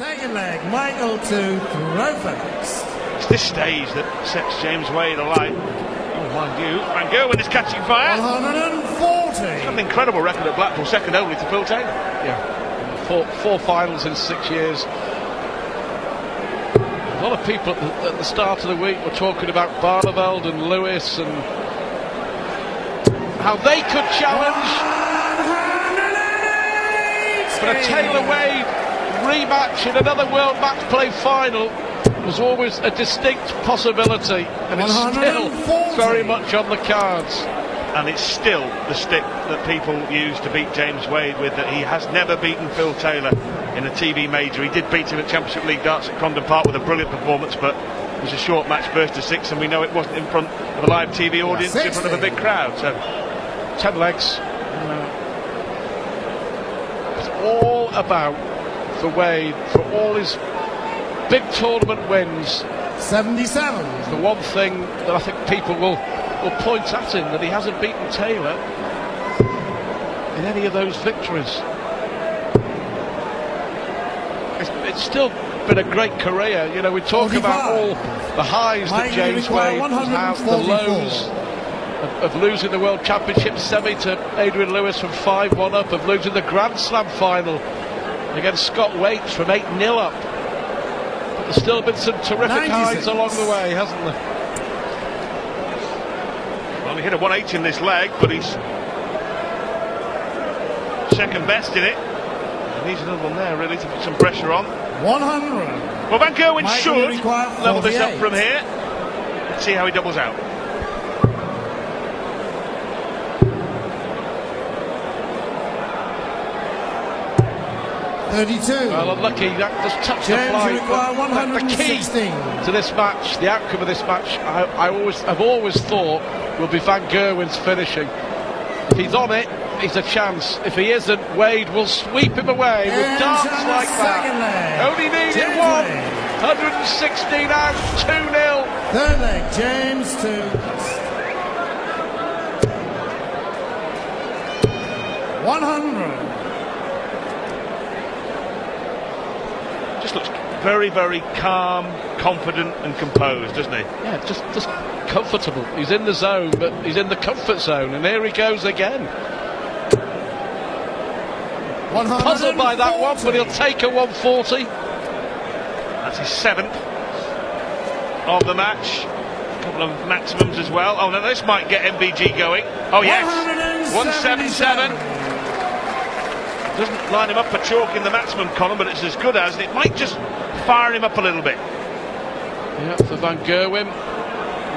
Second leg, Michael to throw first. It's this stage that sets James Wade alight. Oh, mind you, Van Gerwen is catching fire. 140. He's got an incredible record at Blackpool, second only to Phil Taylor. Yeah, four finals in 6 years. A lot of people at the start of the week were talking about Barneveld and Lewis and how they could challenge. But a Taylor-Wade rematch in another World Matchplay final was always a distinct possibility, and it's still very much on the cards. And it's still the stick that people use to beat James Wade with, that he has never beaten Phil Taylor in a TV major. He did beat him at Championship League darts at Crondon Park with a brilliant performance, but it was a short match, burst to 6, and we know it wasn't in front of a live TV audience, in front of a big crowd. So 10 legs. It's all about, for Wade, for all his big tournament wins, 77. the one thing that I think people will point at him, that he hasn't beaten Taylor in any of those victories. It's still been a great career. You know, we talk 45. about all the highs that James Wade has had, the lows of losing the World Championship semi to Adrian Lewis from 5-1 up, of losing the Grand Slam final against Scott Waits from 8-0 up. But there's still been some terrific 96. highs along the way, hasn't there? well, he hit a 180 in this leg, but he's second best in it. He needs another one there, really, to put some pressure on. 100. Well, Van Gerwen Might should only require level this up 48. from here. Let's see how he doubles out. Well, unlucky, that just touched the James fly. require But the key 116. to this match, the outcome of this match, I've always thought will be Van Gerwen's finishing. If he's on it, he's a chance. If he isn't, Wade will sweep him away with darts like that. Only needed James one. Wade. 116 out, 2-0. Third leg, James to 100. Just looks very, very calm, confident and composed, doesn't he? Yeah, just comfortable. He's in the zone, but he's in the comfort zone, and here he goes again. Puzzled by that one, but he'll take a 140. That's his 7th of the match. A couple of maximums as well. Oh, no, this might get MVG going. Oh, yes. 177. Doesn't line him up for chalk in the maximum column, but it's as good as, and it might just fire him up a little bit. Yeah, for Van Gerwen.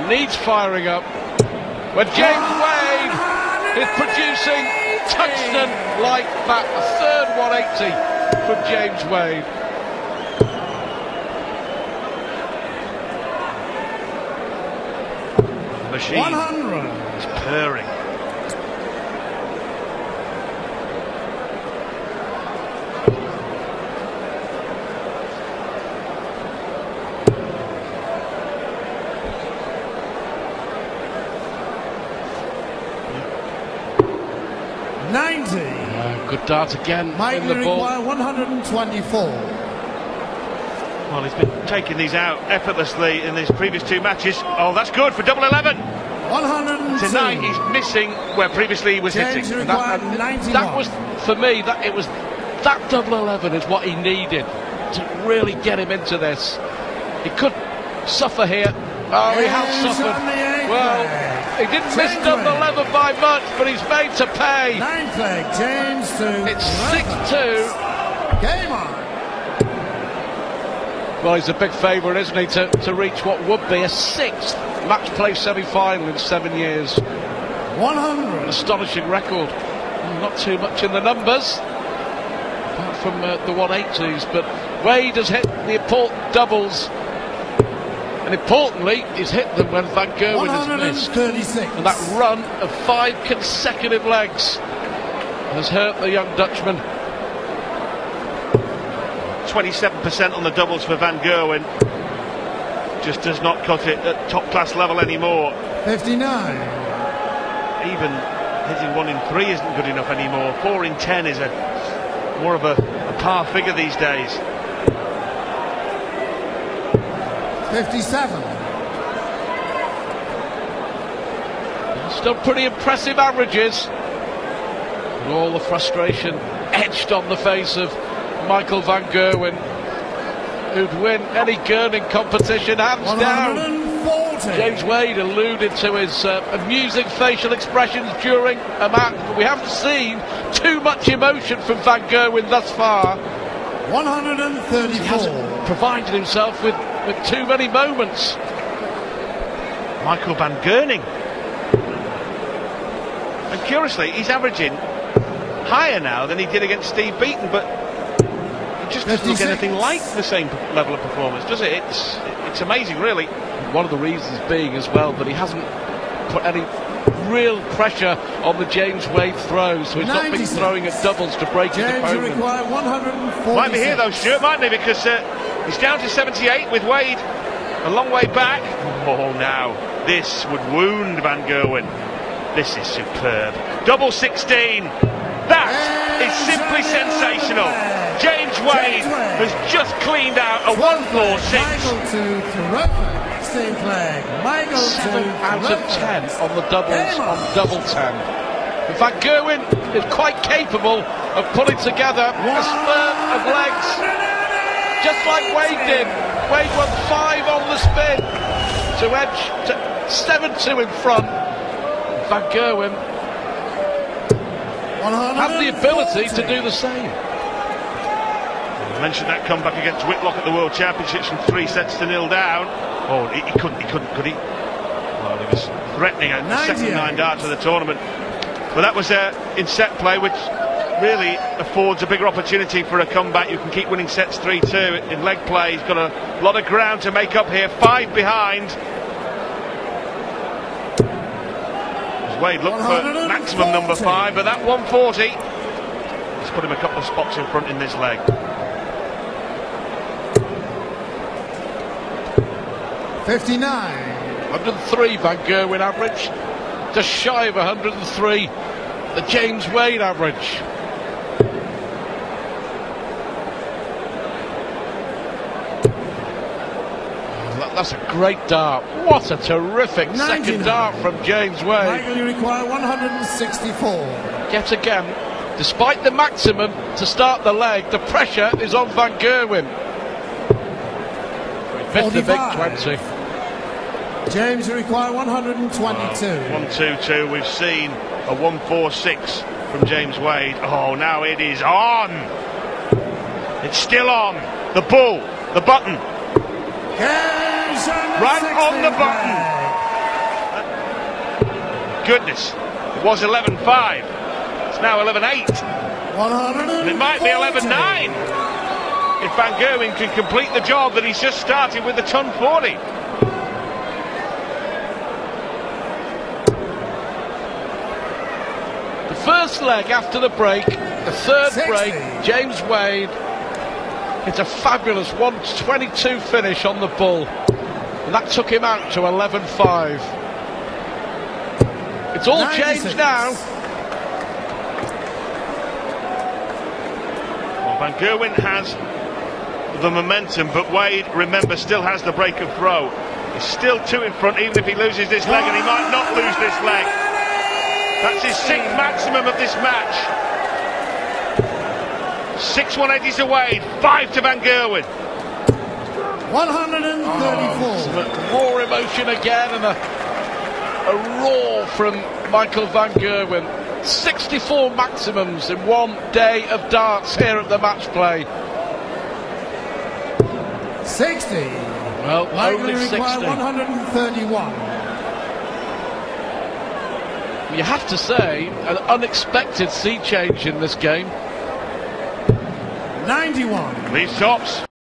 Needs firing up. When James Wade is producing tungsten like that. A third 180 from James Wade. Machine 100. is purring. Good dart again. Might in the ball. require 124. Well, he's been taking these out effortlessly in his previous 2 matches. Oh, that's good for double 11. 102. Tonight he's missing where previously he was James hitting. required 91. That was, for me, that double 11 is what he needed to really get him into this. He could suffer here. Oh, he has suffered. Well, he didn't miss double 11 by much, but he's made to pay. 9th leg, James to It's 6-2. Game on. Well, he's a big favourite, isn't he, to reach what would be a 6th match-play semi-final in 7 years. 100. An astonishing record. Not too much in the numbers, apart from the 180s, but Wade has hit the important doubles. And importantly, he's hit them when Van Gerwen has missed. 136. And that run of 5 consecutive legs has hurt the young Dutchman. 27% on the doubles for Van Gerwen. Just does not cut it at top class level anymore. 59. Even hitting 1 in 3 isn't good enough anymore. 4 in 10 is more of a par figure these days. 57. Still pretty impressive averages. And all the frustration etched on the face of Michael van Gerwen, who'd win any gurning competition hands down. 140. James Wade alluded to his amusing facial expressions during a match, but we haven't seen too much emotion from van Gerwen thus far. 134. He hasn't provided himself with too many moments. Michael van Gerwen. And curiously, he's averaging higher now than he did against Steve Beaton, but it just doesn't look anything like the same level of performance, does it? It's amazing, really. One of the reasons being as well that he hasn't put any real pressure on the James Wade throws, so he's not been throwing at doubles to break his opponent. James require 146. Might be here though, Stuart, mightn't he? Because he's down to 78 with Wade a long way back. Oh, now this would wound van Gerwen. This is superb. Double 16. That is simply sensational. James Wade has just cleaned out a 146. Michael to terrific steam flag. Michael 7 out of 10 on the doubles on double 10. But van Gerwen is quite capable of pulling together a spurt of legs, just like Wade did. Wade won 5 on the spin to edge to 7-2 in front. Van Gerwen had the ability to do the same. I mentioned that comeback against Whitlock at the World Championships from 3 sets to 0 down. Oh, he couldn't, could he? Well, he was threatening at the second 9 darts of the tournament. But that was in set play, which really affords a bigger opportunity for a comeback. You can keep winning sets 3-2 in leg play. He's got a lot of ground to make up here. 5 behind. Wade looked for maximum number 5, but that 140 has put him a couple of spots in front in this leg. 59. 103 van Gerwen average, just shy of 103 the James Wade average. That's a great dart. What a terrific 99. Second dart from James Wade. Michael, you require 164. Yet again, despite the maximum to start the leg, the pressure is on van Gerwen. Missed the big 20. James, you require 122. 1-2-2. We've seen a 146 from James Wade. Oh, now it is on. It's still on. The bull, the button. Right on the button. Goodness. It was 11-5. It's now 11-8. And it might be 11-9 if van Gerwen can complete the job that he's just started with the ton 40. The first leg after the break, the third 60. break, James Wade. It's a fabulous 122 finish on the bull. And that took him out to 11-5. It's all 96. Changed now. Well, van Gerwen has the momentum, but Wade, remember, still has the break of throw. He's still 2 in front, even if he loses this leg, and he might not lose this leg. That's his 6th maximum of this match. 6 180s to Wade, 5 to van Gerwen. 134. More emotion again, and a roar from Michael van Gerwen. 64 maximums in one day of darts here at the match play. 60. Well, only 60. 131. You have to say, an unexpected sea change in this game. 91. Leaves tops.